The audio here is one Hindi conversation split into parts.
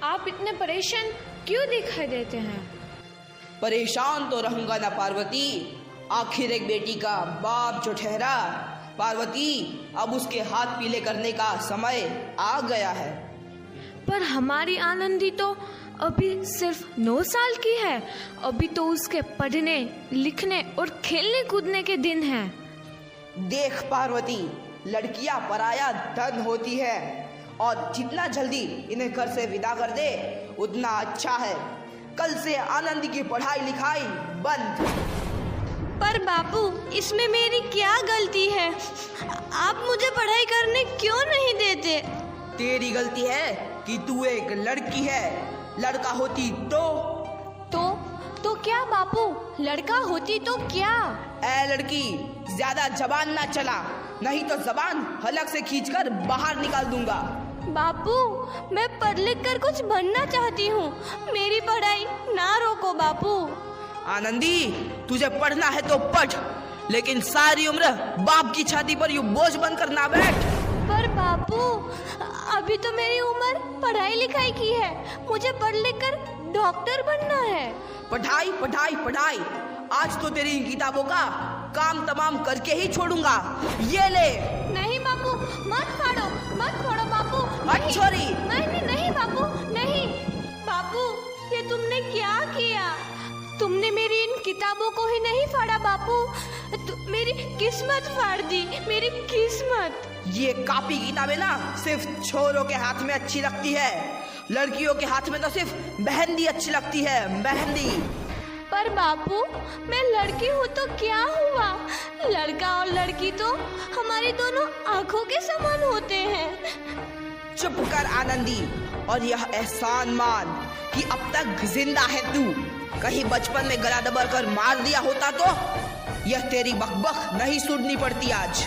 आप इतने परेशान क्यों दिखाई देते हैं? परेशान तो रहूंगा ना पार्वती, आखिर एक बेटी का बाप जो ठहरा। पार्वती, अब उसके हाथ पीले करने का समय आ गया है। पर हमारी आनंदी तो अभी सिर्फ 9 साल की है। अभी तो उसके पढ़ने, लिखने और खेलने कूदने के दिन हैं। देख पार्वती, लड़कियां पराया धन होती है और जितना जल्दी इन्हें घर से विदा कर दे उतना अच्छा है। कल से आनंदी की पढ़ाई लिखाई बंद। पर बापू, इसमें मेरी क्या गलती है? आप मुझे पढ़ाई करने क्यों नहीं देते? तेरी गलती है कि तू एक लड़की है। लड़का होती तो क्या बापू? लड़का होती तो क्या? ए लड़की, ज्यादा जबान ना चला, नहीं तो जबान हलक से खींचकर बाहर निकाल दूंगा। बापू, मैं पढ़ लिख कर कुछ बनना चाहती हूँ। मेरी पढ़ाई ना रोको बापू। आनंदी, तुझे पढ़ना है तो पढ़, लेकिन सारी उम्र बाप की छाती पर यूं बोझ बनकर ना बैठ। पर बापू, अभी तो मेरी उम्र पढ़ाई लिखाई की है। मुझे पढ़ लिख कर डॉक्टर बनना है। पढ़ाई पढ़ाई पढ़ाई, आज तो तेरी इन किताबों का काम तमाम करके ही छोड़ूंगा। ये ले। नहीं बापू, मत फाड़ो, मत फोड़ो बापू। हट छोरी। नहीं बापू, नहीं। बापू, ये तुमने क्या किया? तुमने मेरी इन किताबों को ही नहीं फाड़ा बापू, मेरी किस्मत फाड़ दी, मेरी किस्मत। ये कॉपी किताबें ना सिर्फ छोरों के हाथ में अच्छी लगती है, लड़कियों के हाथ में तो सिर्फ मेहंदी अच्छी लगती है, मेहंदी। पर बापू, मैं लड़की हूँ तो क्या हुआ? लड़का और लड़की तो हमारी दोनों आंखों के समान होते हैं। चुप कर आनंदी, और यह एहसान मान कि अब तक जिंदा है तू। कहीं बचपन में गला दबा कर मार दिया होता तो यह तेरी बकबक नहीं सुननी पड़ती आज।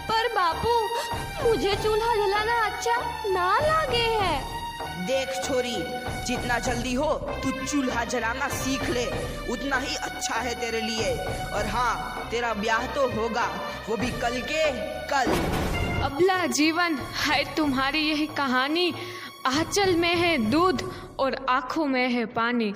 पर बापू, मुझे चूल्हा जलाना अच्छा ना लगे है। देख छोरी, जितना जल्दी हो तू चूल्हा जलाना सीख ले, उतना ही अच्छा है तेरे लिए। और हाँ, तेरा ब्याह तो होगा, वो भी कल के कल। अबला जीवन है तुम्हारी यही कहानी। आंचल में है दूध और आंखों में है पानी।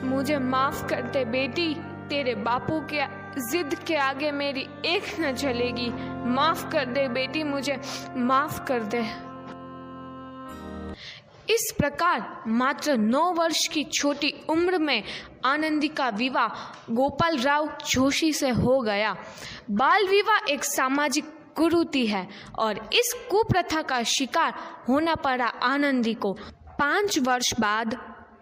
मुझे माफ कर दे बेटी, तेरे बापू के जिद के आगे मेरी एक न चलेगी। माफ कर दे बेटी, मुझे माफ कर दे। इस प्रकार मात्र 9 वर्ष की छोटी उम्र में आनंदी का विवाह गोपाल राव जोशी से हो गया। बाल विवाह एक सामाजिक कुरीति है और इस कुप्रथा का शिकार होना पड़ा आनंदी को। 5 वर्ष बाद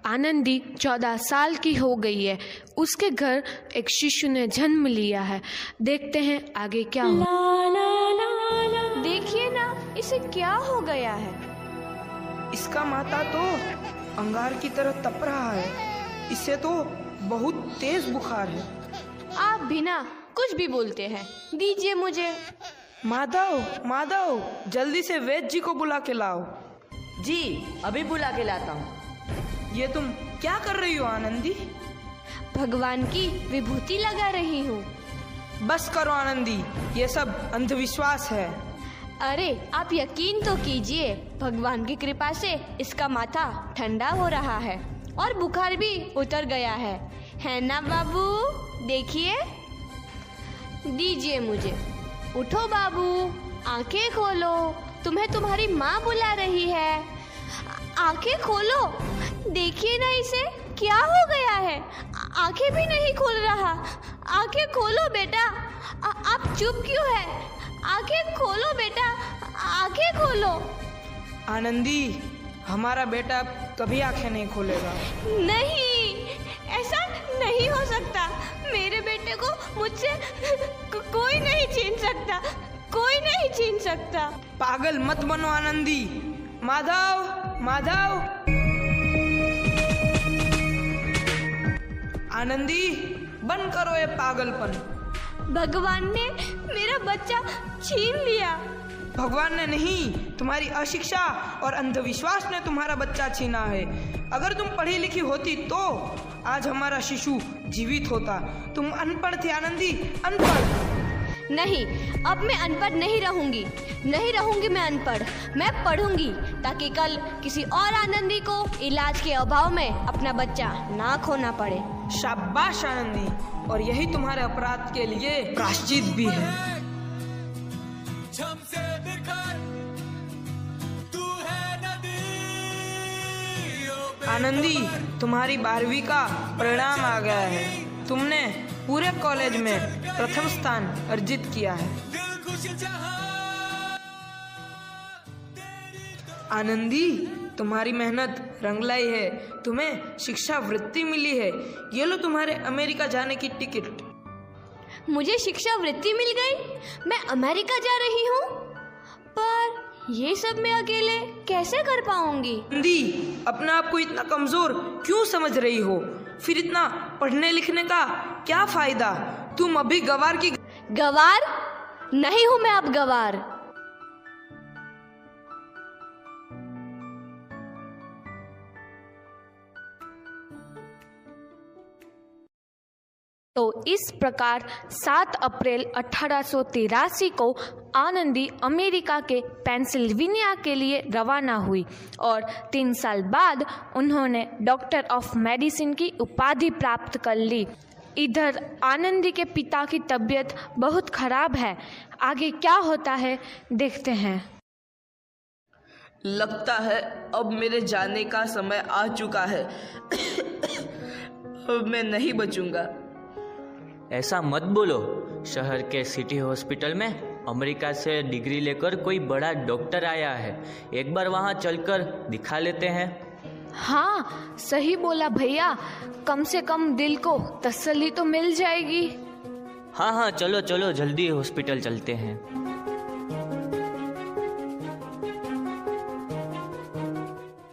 आनंदी 14 साल की हो गई है। उसके घर एक शिशु ने जन्म लिया है। देखते हैं आगे क्या हो। देखिए ना, इसे क्या हो गया है? इसका माथा तो अंगार की तरह तप रहा है। इसे तो बहुत तेज बुखार है। आप बिना कुछ भी बोलते हैं, दीजिए मुझे। माधव, माधव, जल्दी से वैद्य जी को बुला के लाओ। जी, अभी बुला के लाता हूँ। ये तुम क्या कर रही हो आनंदी? भगवान की विभूति लगा रही हूँ। बस करो आनंदी, ये सब अंधविश्वास है। अरे आप यकीन तो कीजिए, भगवान की कृपा से इसका माथा ठंडा हो रहा है और बुखार भी उतर गया है ना बाबू? देखिए, दीजिए मुझे। उठो बाबू, आंखें खोलो, तुम्हें तुम्हारी माँ बुला रही है। आंखें खोलो, देखिए ना इसे क्या हो गया है। आंखें भी नहीं खोल रहा। आंखें खोलो बेटा। आप चुप क्यों है? आंखें खोलो बेटा, आंखें खोलो। आनंदी, हमारा बेटा कभी आंखें नहीं खोलेगा। नहीं, ऐसा नहीं हो सकता। मेरे बेटे को मुझसे कोई नहीं छीन सकता, कोई नहीं छीन सकता। पागल मत बनो आनंदी। माधव, माधव। आनंदी, बंद करो ये पागलपन। भगवान ने मेरा बच्चा छीन लिया। भगवान ने नहीं, तुम्हारी अशिक्षा और अंधविश्वास ने तुम्हारा बच्चा छीना है। अगर तुम पढ़ी लिखी होती तो आज हमारा शिशु जीवित होता। तुम अनपढ़ थे आनंदी, अनपढ़। नहीं, अब मैं अनपढ़ नहीं रहूंगी। नहीं रहूंगी मैं अनपढ़। मैं पढ़ूंगी ताकि कल किसी और आनंदी को इलाज के अभाव में अपना बच्चा ना खोना पड़े। शाबाश आनंदी, और यही तुम्हारे अपराध के लिए प्रायश्चित भी है। आनंदी, तुम्हारी 12वीं का परिणाम आ गया है। तुमने पूरे कॉलेज में प्रथम स्थान अर्जित किया है। आनंदी, तुम्हारी मेहनत रंग लाई है। तुम्हें शिक्षा वृत्ति मिली है। ये लो तुम्हारे अमेरिका जाने की टिकट। मुझे शिक्षा वृत्ति मिल गई? मैं अमेरिका जा रही हूँ? पर ये सब मैं अकेले कैसे कर पाऊंगी? आनंदी, अपने आप को इतना कमजोर क्यों समझ रही हो? फिर इतना पढ़ने लिखने का क्या फायदा? तुम अभी गवार की गवार नहीं हूँ मैं अब गवार। तो इस प्रकार 7 अप्रैल 1883 को आनंदी अमेरिका के पेंसिल्वेनिया के लिए रवाना हुई और 3 साल बाद उन्होंने डॉक्टर ऑफ मेडिसिन की उपाधि प्राप्त कर ली। इधर आनंदी के पिता की तबीयत बहुत खराब है। आगे क्या होता है देखते हैं। लगता है अब मेरे जाने का समय आ चुका है। अब मैं नहीं बचूंगा। ऐसा मत बोलो। शहर के सिटी हॉस्पिटल में अमेरिका से डिग्री लेकर कोई बड़ा डॉक्टर आया है। एक बार वहाँ चलकर दिखा लेते हैं। हाँ, सही बोला भैया। कम से कम दिल को तसल्ली तो मिल जाएगी। हाँ हाँ, चलो चलो जल्दी हॉस्पिटल चलते हैं।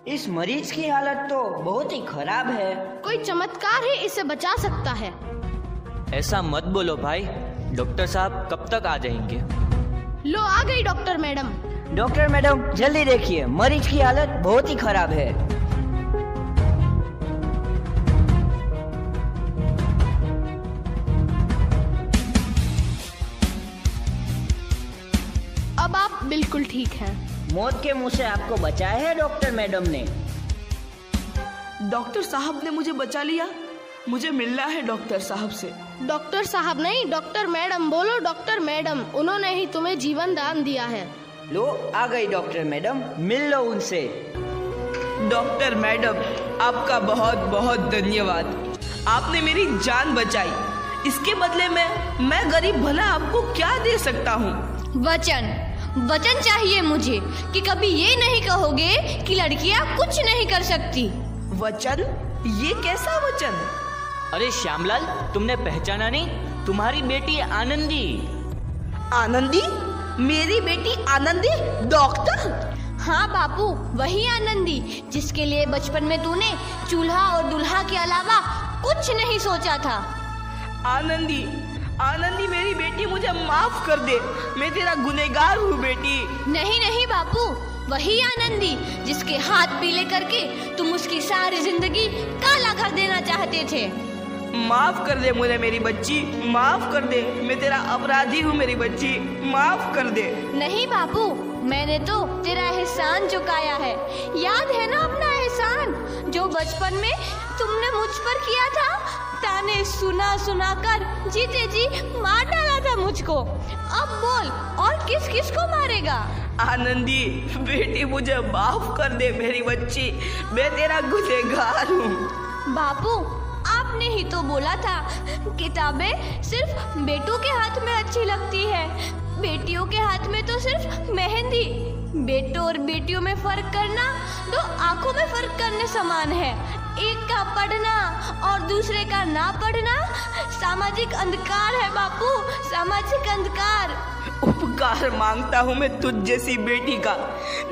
इस मरीज की हालत तो बहुत ही खराब है। कोई चमत्कार ही इसे बचा सकता है। ऐसा मत बोलो भाई। डॉक्टर साहब कब तक आ जाएंगे? लो आ गई डॉक्टर मैडम। डॉक्टर मैडम जल्दी देखिए, मरीज की हालत बहुत ही खराब है। अब आप बिल्कुल ठीक हैं। मौत के मुंह से आपको बचाया है डॉक्टर मैडम ने। डॉक्टर साहब ने मुझे बचा लिया। मुझे मिलना है डॉक्टर साहब से। डॉक्टर साहब नहीं, डॉक्टर मैडम बोलो। डॉक्टर मैडम, उन्होंने ही तुम्हें जीवन दान दिया है। लो आ गई डॉक्टर मैडम, मिल लो उनसे। डॉक्टर मैडम, आपका बहुत बहुत धन्यवाद। आपने मेरी जान बचाई। इसके बदले में मैं गरीब भला आपको क्या दे सकता हूँ? वचन चाहिए मुझे कि कभी ये नहीं कहोगे कि लड़कियाँ कुछ नहीं कर सकती। वचन? ये कैसा वचन? अरे श्यामलाल, तुमने पहचाना नहीं? तुम्हारी बेटी आनंदी। आनंदी? मेरी बेटी आनंदी डॉक्टर? हाँ बापू, वही आनंदी जिसके लिए बचपन में तूने चूल्हा और दूल्हा के अलावा कुछ नहीं सोचा था। आनंदी, आनंदी मेरी बेटी, मुझे माफ कर दे। मैं तेरा गुनहगार हूँ बेटी। नहीं नहीं बापू, वही आनंदी जिसके हाथ पीले करके तुम उसकी सारी जिंदगी काला कर देना चाहते थे। माफ कर दे मुझे मेरी बच्ची, माफ कर दे। मैं तेरा अपराधी हूँ मेरी बच्ची, माफ कर दे। नहीं बापू, मैंने तो तेरा एहसान चुकाया है। याद है ना अपना एहसान जो बचपन में तुमने मुझ पर किया था? ताने सुना सुना कर जीते जी मार डाला था मुझको। अब बोल, और किस किस को मारेगा? आनंदी बेटी, मुझे माफ कर दे मेरी बच्ची। मैं तेरा गुनहगार हूँ। बापू, आपने ही तो बोला था किताबें सिर्फ बेटों के हाथ में अच्छी लगती है, बेटियों के हाथ में तो सिर्फ मेहंदी। बेटों और बेटियों में फर्क करना तो आंखों में फर्क करने समान है। एक का पढ़ना और दूसरे का ना पढ़ना सामाजिक अंधकार है बापू, सामाजिक अंधकार। उपकार मांगता हूँ मैं तुझ जैसी बेटी का,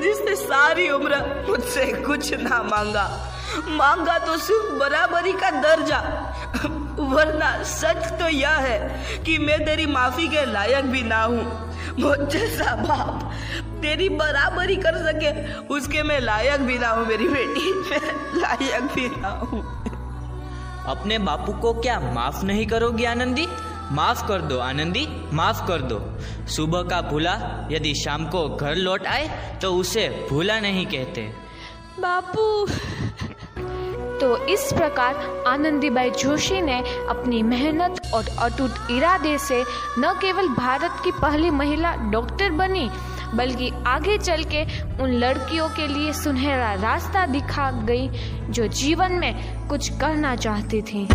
जिसने सारी उम्र मुझसे कुछ ना मांगा तो सिर्फ बराबरी का दर्जा। वरना सच तो यह है कि मैं तेरी माफी के लायक भी ना हूँ। मुझ जैसा बाप तेरी बराबरी कर सके उसके मैं लायक भी ना हूँ मेरी बेटी, मैं लायक भी ना हूँ। अपने बापू को क्या माफ नहीं करोगी आनंदी? माफ कर दो आनंदी, माफ कर दो। सुबह का भूला यदि शाम को घर लौट आए तो उसे भूला नहीं कहते। बापू। तो इस प्रकार आनंदीबाई जोशी ने अपनी मेहनत और अटूट इरादे से न केवल भारत की पहली महिला डॉक्टर बनी, बल्कि आगे चल के उन लड़कियों के लिए सुनहरा रास्ता दिखा गई जो जीवन में कुछ करना चाहती थी।